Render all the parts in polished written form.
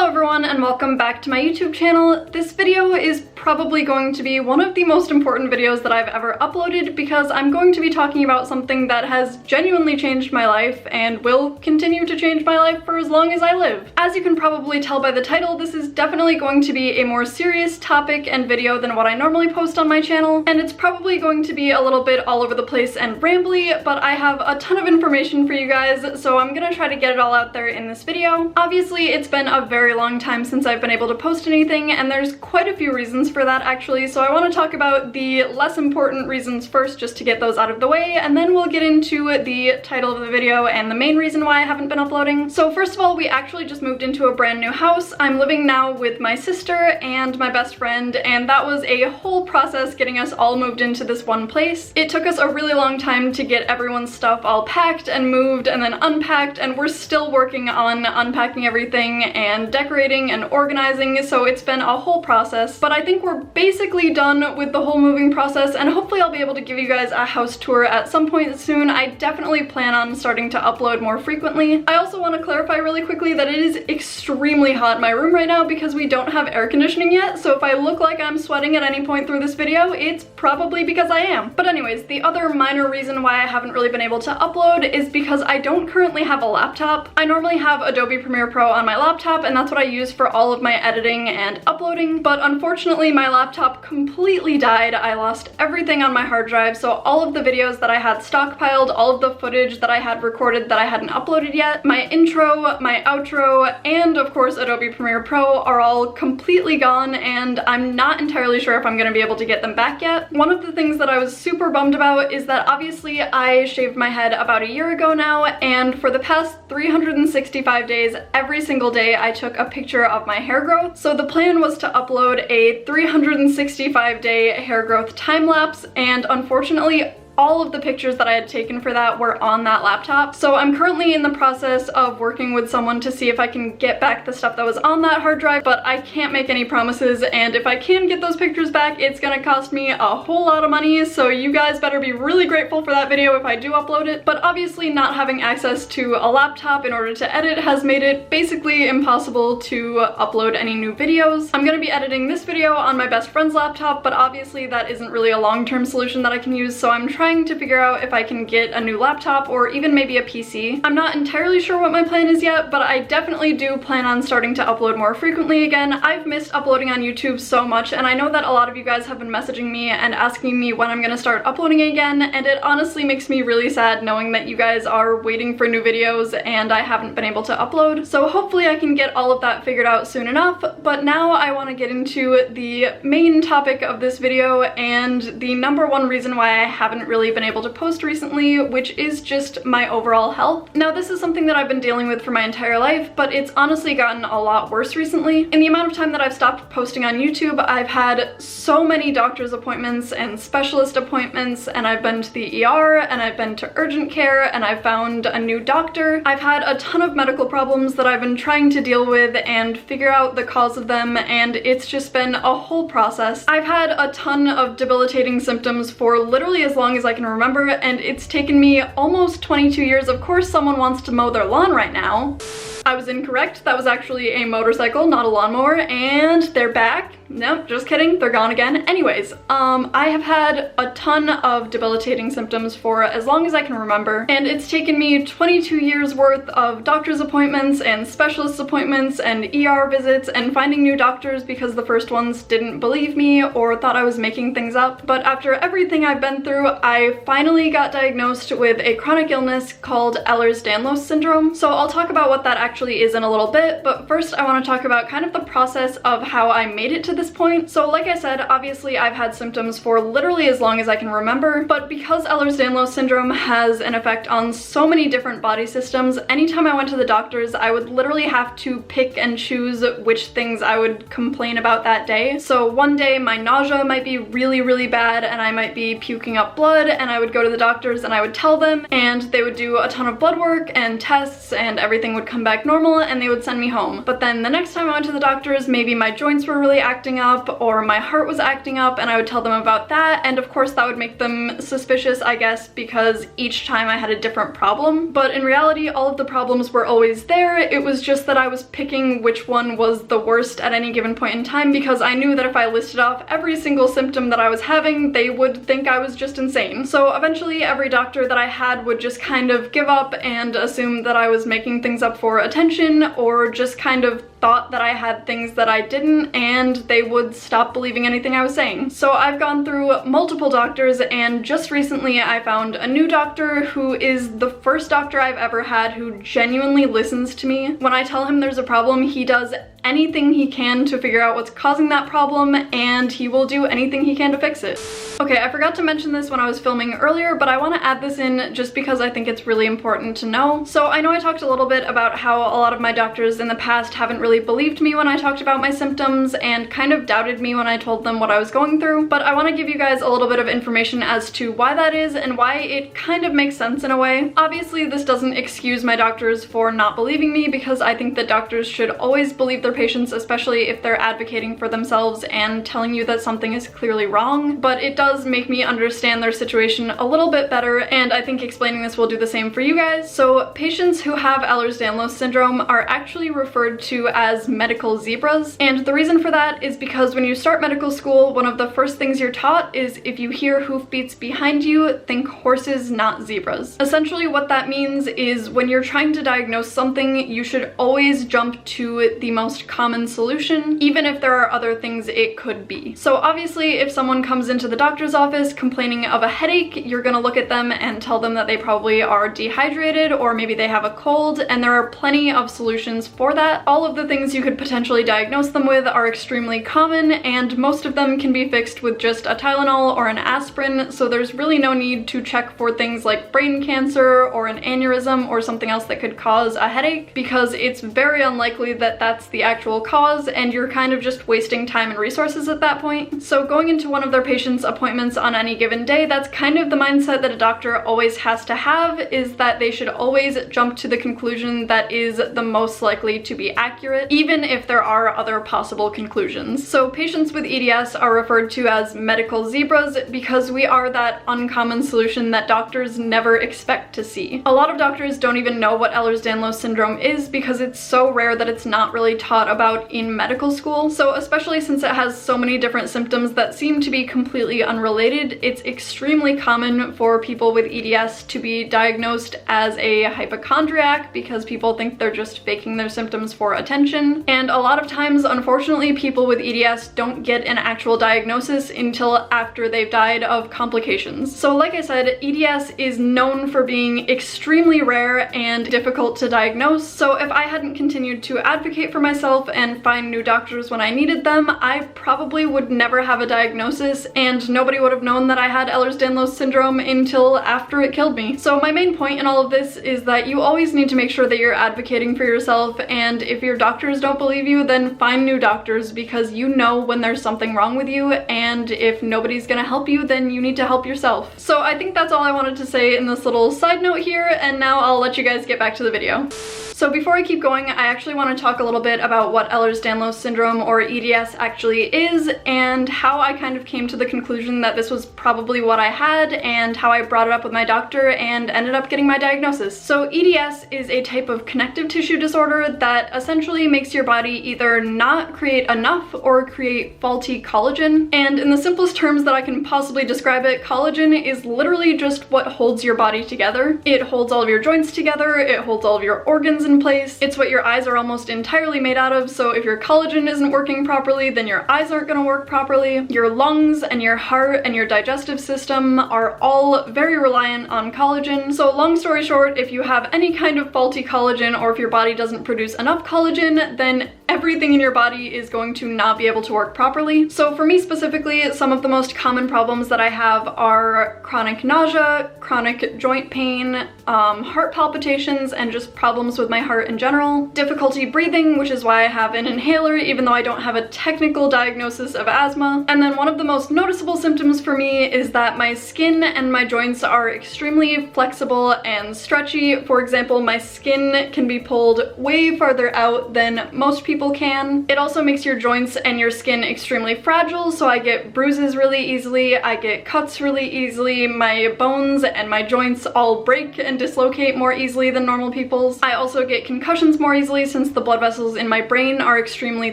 everyone and welcome back to my YouTube channel. This video is probably going to be one of the most important videos that I've ever uploaded because I'm going to be talking about something that has genuinely changed my life and will continue to change my life for as long as I live. As you can probably tell by the title, this is definitely going to be a more serious topic and video than what I normally post on my channel, and it's probably going to be a little bit all over the place and rambly, but I have a ton of information for you guys, so I'm gonna try to get it all out there in this video. Obviously, it's been a very long time since I've been able to post anything, and there's quite a few reasons for that actually, so I want to talk about the less important reasons first just to get those out of the way, and then we'll get into the title of the video and the main reason why I haven't been uploading. So first of all, we actually just moved into a brand new house. I'm living now with my sister and my best friend, and that was a whole process getting us all moved into this one place. It took us a really long time to get everyone's stuff all packed and moved and then unpacked, and we're still working on unpacking everything and decorating and organizing, so it's been a whole process, but I think we're basically done with the whole moving process, and hopefully I'll be able to give you guys a house tour at some point soon. I definitely plan on starting to upload more frequently. I also want to clarify really quickly that it is extremely hot in my room right now because we don't have air conditioning yet, so if I look like I'm sweating at any point through this video, it's probably because I am. But anyways, the other minor reason why I haven't really been able to upload is because I don't currently have a laptop. I normally have Adobe Premiere Pro on my laptop, and that's what I use for all of my editing and uploading, but unfortunately my laptop completely died. I lost everything on my hard drive, so all of the videos that I had stockpiled, all of the footage that I had recorded that I hadn't uploaded yet, my intro, my outro, and of course Adobe Premiere Pro are all completely gone, and I'm not entirely sure if I'm gonna be able to get them back yet. One of the things that I was super bummed about is that obviously I shaved my head about a year ago now, and for the past 365 days, every single day I took a picture of my hair growth. So the plan was to upload a 365-day hair growth time lapse, and unfortunately all of the pictures that I had taken for that were on that laptop. So I'm currently in the process of working with someone to see if I can get back the stuff that was on that hard drive, but I can't make any promises, and if I can get those pictures back, it's gonna cost me a whole lot of money, so you guys better be really grateful for that video if I do upload it. But obviously not having access to a laptop in order to edit has made it basically impossible to upload any new videos. I'm gonna be editing this video on my best friend's laptop, but obviously that isn't really a long-term solution that I can use, so I'm trying to figure out if I can get a new laptop or even maybe a PC. I'm not entirely sure what my plan is yet, but I definitely do plan on starting to upload more frequently again. I've missed uploading on YouTube so much, and I know that a lot of you guys have been messaging me and asking me when I'm gonna start uploading again, and it honestly makes me really sad knowing that you guys are waiting for new videos and I haven't been able to upload. So hopefully I can get all of that figured out soon enough, but now I want to get into the main topic of this video and the number one reason why I haven't really been able to post recently, which is just my overall health. Now, this is something that I've been dealing with for my entire life, but it's honestly gotten a lot worse recently. In the amount of time that I've stopped posting on YouTube, I've had so many doctor's appointments and specialist appointments, and I've been to the ER, and I've been to urgent care, and I've found a new doctor. I've had a ton of medical problems that I've been trying to deal with and figure out the cause of them, and it's just been a whole process. I've had a ton of debilitating symptoms for literally as long as I can remember, and it's taken me almost 22 years. Of course someone wants to mow their lawn right now. I was incorrect. That was actually a motorcycle, not a lawnmower, and they're back. Nope, just kidding, they're gone again. Anyways, I have had a ton of debilitating symptoms for as long as I can remember, and it's taken me 22 years worth of doctor's appointments and specialist appointments and ER visits and finding new doctors because the first ones didn't believe me or thought I was making things up. But after everything I've been through, I finally got diagnosed with a chronic illness called Ehlers Danlos syndrome. So I'll talk about what that actually is in a little bit, but first I want to talk about kind of the process of how I made it to this point. So like I said, obviously I've had symptoms for literally as long as I can remember, but because Ehlers-Danlos syndrome has an effect on so many different body systems, anytime I went to the doctors, I would literally have to pick and choose which things I would complain about that day. So one day my nausea might be really, really bad and I might be puking up blood, and I would go to the doctors and I would tell them, and they would do a ton of blood work and tests and everything would come back normal and they would send me home. But then the next time I went to the doctors, maybe my joints were really active acting up or my heart was acting up, and I would tell them about that, and of course that would make them suspicious, I guess, because each time I had a different problem. But in reality, all of the problems were always there. It was just that I was picking which one was the worst at any given point in time, because I knew that if I listed off every single symptom that I was having, they would think I was just insane. So eventually every doctor that I had would just kind of give up and assume that I was making things up for attention, or just kind of thought that I had things that I didn't, and they would stop believing anything I was saying. So I've gone through multiple doctors, and just recently I found a new doctor who is the first doctor I've ever had who genuinely listens to me. When I tell him there's a problem, he does anything he can to figure out what's causing that problem, and he will do anything he can to fix it. Okay, I forgot to mention this when I was filming earlier, but I want to add this in just because I think it's really important to know. So I know I talked a little bit about how a lot of my doctors in the past haven't really believed me when I talked about my symptoms and kind of doubted me when I told them what I was going through, but I want to give you guys a little bit of information as to why that is and why it kind of makes sense in a way. Obviously, this doesn't excuse my doctors for not believing me, because I think that doctors should always believe their patients, especially if they're advocating for themselves and telling you that something is clearly wrong, but it does make me understand their situation a little bit better, and I think explaining this will do the same for you guys. So patients who have Ehlers Danlos syndrome are actually referred to as medical zebras, and the reason for that is because when you start medical school, one of the first things you're taught is if you hear hoofbeats behind you, think horses, not zebras. Essentially what that means is when you're trying to diagnose something, you should always jump to the most common solution, even if there are other things it could be. So obviously if someone comes into the doctor's office complaining of a headache, you're gonna look at them and tell them that they probably are dehydrated, or maybe they have a cold, and there are plenty of solutions for that. All of the things you could potentially diagnose them with are extremely common, and most of them can be fixed with just a Tylenol or an aspirin, so there's really no need to check for things like brain cancer or an aneurysm or something else that could cause a headache, because it's very unlikely that that's the actual cause, and you're kind of just wasting time and resources at that point. So going into one of their patients' appointments on any given day, that's kind of the mindset that a doctor always has to have, is that they should always jump to the conclusion that is the most likely to be accurate, even if there are other possible conclusions. So patients with EDS are referred to as medical zebras because we are that uncommon solution that doctors never expect to see. A lot of doctors don't even know what Ehlers-Danlos syndrome is because it's so rare that it's not really taught about in medical school. So especially since it has so many different symptoms that seem to be completely unrelated, it's extremely common for people with EDS to be diagnosed as a hypochondriac because people think they're just faking their symptoms for attention. And a lot of times, unfortunately, people with EDS don't get an actual diagnosis until after they've died of complications. So like I said, EDS is known for being extremely rare and difficult to diagnose. So if I hadn't continued to advocate for myself and find new doctors when I needed them, I probably would never have a diagnosis, and nobody would have known that I had Ehlers-Danlos syndrome until after it killed me. So my main point in all of this is that you always need to make sure that you're advocating for yourself, and if your doctors don't believe you, then find new doctors, because you know when there's something wrong with you, and if nobody's gonna help you, then you need to help yourself. So I think that's all I wanted to say in this little side note here, and now I'll let you guys get back to the video. So before I keep going, I actually want to talk a little bit about what Ehlers-Danlos syndrome, or EDS, actually is, and how I kind of came to the conclusion that this was probably what I had, and how I brought it up with my doctor and ended up getting my diagnosis. So EDS is a type of connective tissue disorder that essentially makes your body either not create enough or create faulty collagen. And in the simplest terms that I can possibly describe it, collagen is literally just what holds your body together. It holds all of your joints together, it holds all of your organs in place. It's what your eyes are almost entirely made out of, so if your collagen isn't working properly, then your eyes aren't gonna work properly. Your lungs and your heart and your digestive system are all very reliant on collagen. So long story short, if you have any kind of faulty collagen, or if your body doesn't produce enough collagen, then everything in your body is going to not be able to work properly. So for me specifically, some of the most common problems that I have are chronic nausea, chronic joint pain, heart palpitations, and just problems with my heart in general. Difficulty breathing, which is why I have an inhaler even though I don't have a technical diagnosis of asthma. And then one of the most noticeable symptoms for me is that my skin and my joints are extremely flexible and stretchy. For example, my skin can be pulled way farther out than most people people can. It also makes your joints and your skin extremely fragile, so I get bruises really easily, I get cuts really easily, my bones and my joints all break and dislocate more easily than normal people's. I also get concussions more easily since the blood vessels in my brain are extremely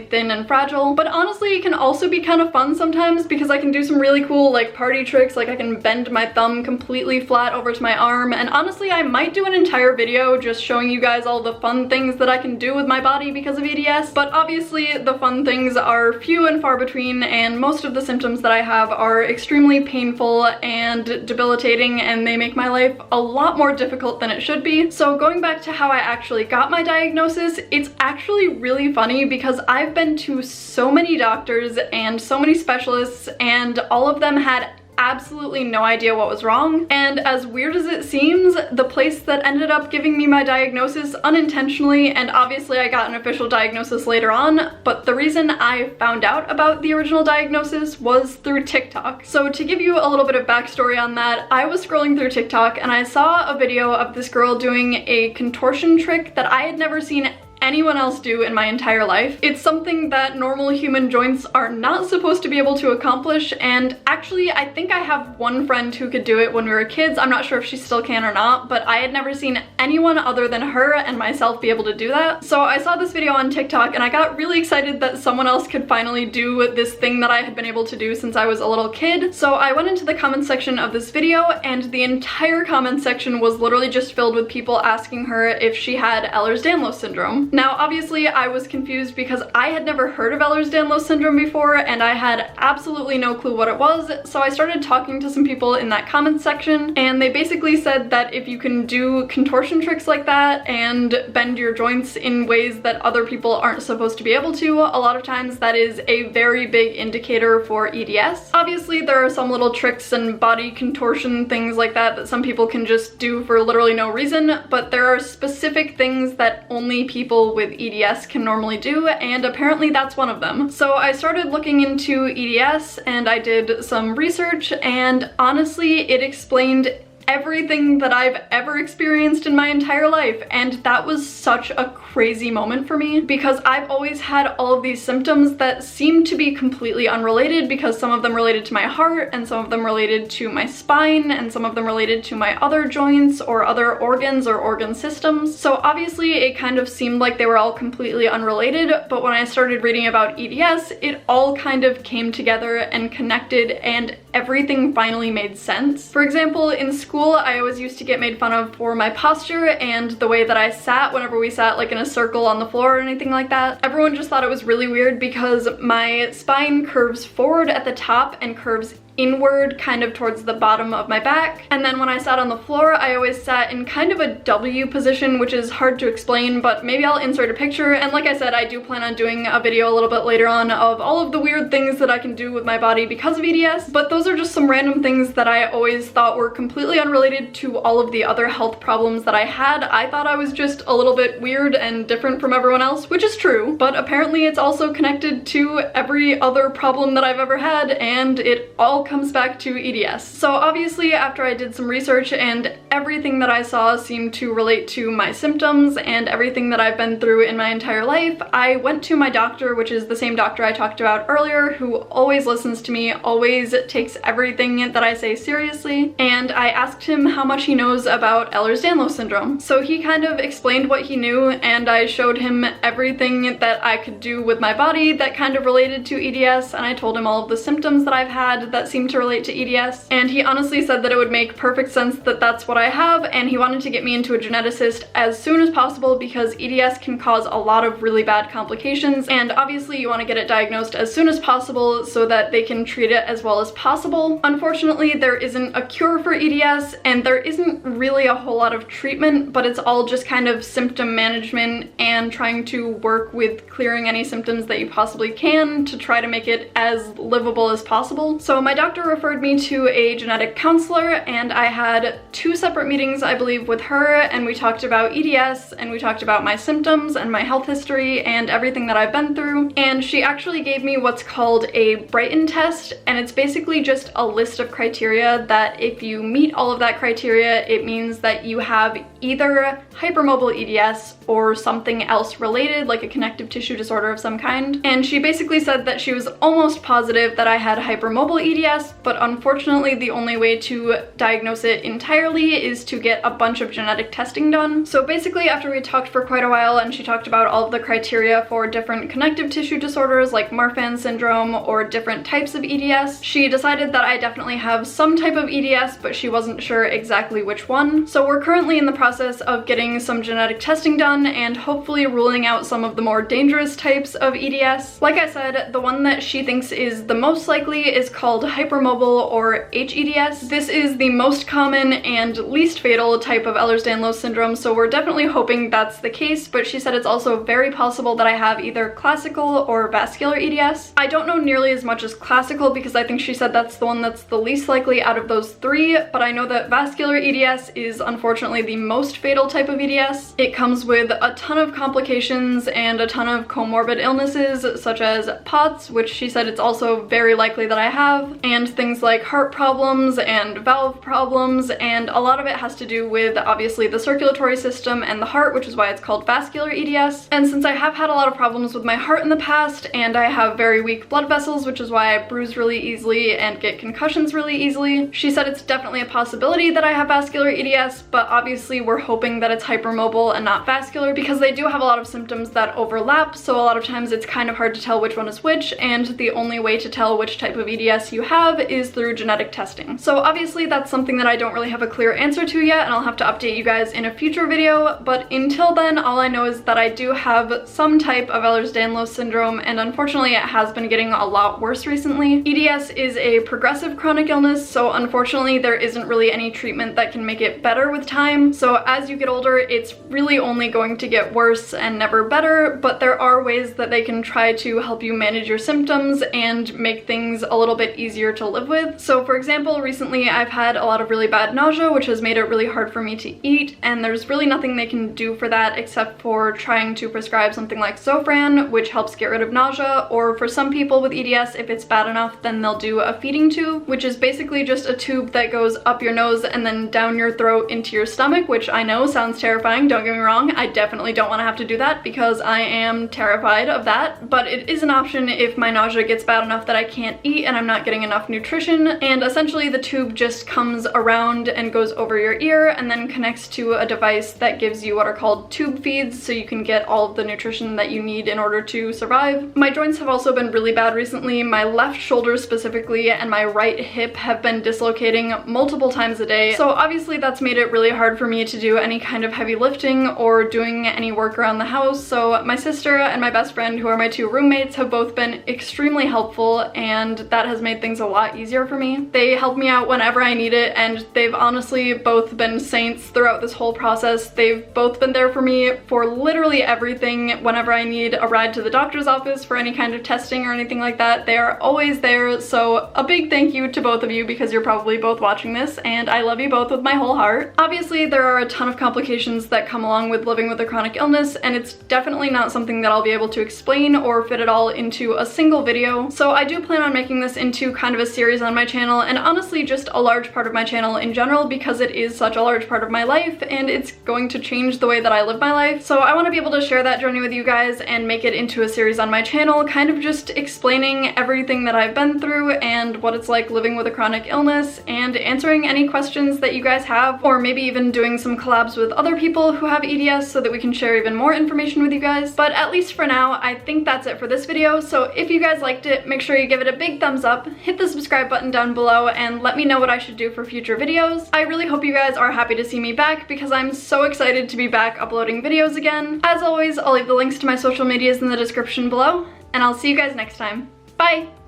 thin and fragile. But honestly, it can also be kind of fun sometimes because I can do some really cool like party tricks, like I can bend my thumb completely flat over to my arm, and honestly I might do an entire video just showing you guys all the fun things that I can do with my body because of EDS. But obviously the fun things are few and far between, and most of the symptoms that I have are extremely painful and debilitating, and they make my life a lot more difficult than it should be. So going back to how I actually got my diagnosis, it's actually really funny because I've been to so many doctors and so many specialists, and all of them had absolutely no idea what was wrong. And as weird as it seems, the place that ended up giving me my diagnosis unintentionally, and obviously I got an official diagnosis later on, but the reason I found out about the original diagnosis was through TikTok. So to give you a little bit of backstory on that, I was scrolling through TikTok and I saw a video of this girl doing a contortion trick that I had never seen anyone else do in my entire life. It's something that normal human joints are not supposed to be able to accomplish, and actually I think I have one friend who could do it when we were kids. I'm not sure if she still can or not, but I had never seen anyone other than her and myself be able to do that. So I saw this video on TikTok and I got really excited that someone else could finally do this thing that I had been able to do since I was a little kid. So I went into the comment section of this video, and the entire comment section was literally just filled with people asking her if she had Ehlers Danlos syndrome. Now obviously I was confused because I had never heard of Ehlers Danlos syndrome before and I had absolutely no clue what it was, so I started talking to some people in that comment section, and they basically said that if you can do contortion tricks like that and bend your joints in ways that other people aren't supposed to be able to, a lot of times that is a very big indicator for EDS. Obviously there are some little tricks and body contortion things like that that some people can just do for literally no reason, but there are specific things that only people with EDS can normally do, and apparently that's one of them. So I started looking into EDS and I did some research, and honestly it explained everything that I've ever experienced in my entire life, and that was such a crazy moment for me because I've always had all of these symptoms that seemed to be completely unrelated, because some of them related to my heart and some of them related to my spine and some of them related to my other joints or other organs or organ systems. So obviously it kind of seemed like they were all completely unrelated, but when I started reading about EDS, it all kind of came together and connected, and everything finally made sense. For example, in school I always used to get made fun of for my posture and the way that I sat whenever we sat like in a circle on the floor or anything like that. Everyone just thought it was really weird because my spine curves forward at the top and curves inward kind of towards the bottom of my back, and then when I sat on the floor I always sat in kind of a W position, which is hard to explain, but maybe I'll insert a picture. And like I said, I do plan on doing a video a little bit later on of all of the weird things that I can do with my body because of EDS, but those are just some random things that I always thought were completely unrelated to all of the other health problems that I had. I thought I was just a little bit weird and different from everyone else, which is true, but apparently it's also connected to every other problem that I've ever had, and it all comes back to EDS. So obviously after I did some research and everything that I saw seemed to relate to my symptoms and everything that I've been through in my entire life, I went to my doctor, which is the same doctor I talked about earlier, who always listens to me, always takes everything that I say seriously, and I asked him how much he knows about Ehlers Danlos syndrome. So he kind of explained what he knew, and I showed him everything that I could do with my body that kind of related to EDS, and I told him all of the symptoms that I've had that seemed to relate to EDS, and he honestly said that it would make perfect sense that that's what I have, and he wanted to get me into a geneticist as soon as possible because EDS can cause a lot of really bad complications, and obviously you want to get it diagnosed as soon as possible so that they can treat it as well as possible. Unfortunately, there isn't a cure for EDS, and there isn't really a whole lot of treatment, but it's all just kind of symptom management and trying to work with clearing any symptoms that you possibly can to try to make it as livable as possible. So my doctor doctor referred me to a genetic counselor, and I had 2 separate meetings, I believe, with her, and we talked about EDS, and we talked about my symptoms and my health history and everything that I've been through. And she actually gave me what's called a Brighton Test, and it's basically just a list of criteria that if you meet all of that criteria, it means that you have either hypermobile EDS or something else related, like a connective tissue disorder of some kind. And she basically said that she was almost positive that I had hypermobile EDS, but unfortunately the only way to diagnose it entirely is to get a bunch of genetic testing done. So basically, after we talked for quite a while and she talked about all of the criteria for different connective tissue disorders like Marfan syndrome or different types of EDS, she decided that I definitely have some type of EDS, but she wasn't sure exactly which one. So we're currently in the process of getting some genetic testing done and hopefully ruling out some of the more dangerous types of EDS. Like I said, the one that she thinks is the most likely is called hypermobile or HEDS. This is the most common and least fatal type of Ehlers Danlos syndrome, so we're definitely hoping that's the case, but she said it's also very possible that I have either classical or vascular EDS. I don't know nearly as much as classical because I think she said that's the one that's the least likely out of those 3, but I know that vascular EDS is unfortunately the most fatal type of EDS. It comes with a ton of complications and a ton of comorbid illnesses such as POTS, which she said it's also very likely that I have, and things like heart problems and valve problems, and a lot of it has to do with obviously the circulatory system and the heart, which is why it's called vascular EDS. And since I have had a lot of problems with my heart in the past, and I have very weak blood vessels, which is why I bruise really easily and get concussions really easily, she said it's definitely a possibility that I have vascular EDS, but obviously we're hoping that it's hypermobile and not vascular because they do have a lot of symptoms that overlap, so a lot of times it's kind of hard to tell which one is which, and the only way to tell which type of EDS you have is through genetic testing. So obviously that's something that I don't really have a clear answer to yet, and I'll have to update you guys in a future video, but until then all I know is that I do have some type of Ehlers Danlos syndrome, and unfortunately it has been getting a lot worse recently. EDS is a progressive chronic illness, so unfortunately there isn't really any treatment that can make it better with time. So as you get older, it's really only going to get worse and never better, but there are ways that they can try to help you manage your symptoms and make things a little bit easier to live with. So for example, recently I've had a lot of really bad nausea, which has made it really hard for me to eat, and there's really nothing they can do for that except for trying to prescribe something like Zofran, which helps get rid of nausea, or for some people with EDS, if it's bad enough, then they'll do a feeding tube, which is basically just a tube that goes up your nose and then down your throat into your stomach, which I know sounds terrifying, don't get me wrong. I definitely don't want to have to do that because I am terrified of that, but it is an option if my nausea gets bad enough that I can't eat and I'm not getting enough nutrition. And essentially the tube just comes around and goes over your ear and then connects to a device that gives you what are called tube feeds, so you can get all of the nutrition that you need in order to survive. My joints have also been really bad recently. My left shoulder specifically and my right hip have been dislocating multiple times a day, so obviously that's made it really hard for me to do any kind of heavy lifting or doing any work around the house. So my sister and my best friend, who are my 2 roommates, have both been extremely helpful, and that has made things a lot easier for me. They help me out whenever I need it, and they've honestly both been saints throughout this whole process. They've both been there for me for literally everything. Whenever I need a ride to the doctor's office for any kind of testing or anything like that, they are always there. So a big thank you to both of you because you're probably both watching this, and I love you both with my whole heart. Obviously there are a ton of complications that come along with living with a chronic illness, and it's definitely not something that I'll be able to explain or fit it all into a single video. So I do plan on making this into kind of a series on my channel, and honestly just a large part of my channel in general, because it is such a large part of my life and it's going to change the way that I live my life. So I want to be able to share that journey with you guys and make it into a series on my channel, kind of just explaining everything that I've been through and what it's like living with a chronic illness, and answering any questions that you guys have, or maybe even doing some collabs with other people who have EDS so that we can share even more information with you guys. But at least for now, I think that's it for this video. So if you guys liked it, make sure you give it a big thumbs up, hit the subscribe button down below, and let me know what I should do for future videos. I really hope you guys are happy to see me back because I'm so excited to be back uploading videos again. As always, I'll leave the links to my social medias in the description below, and I'll see you guys next time. Bye!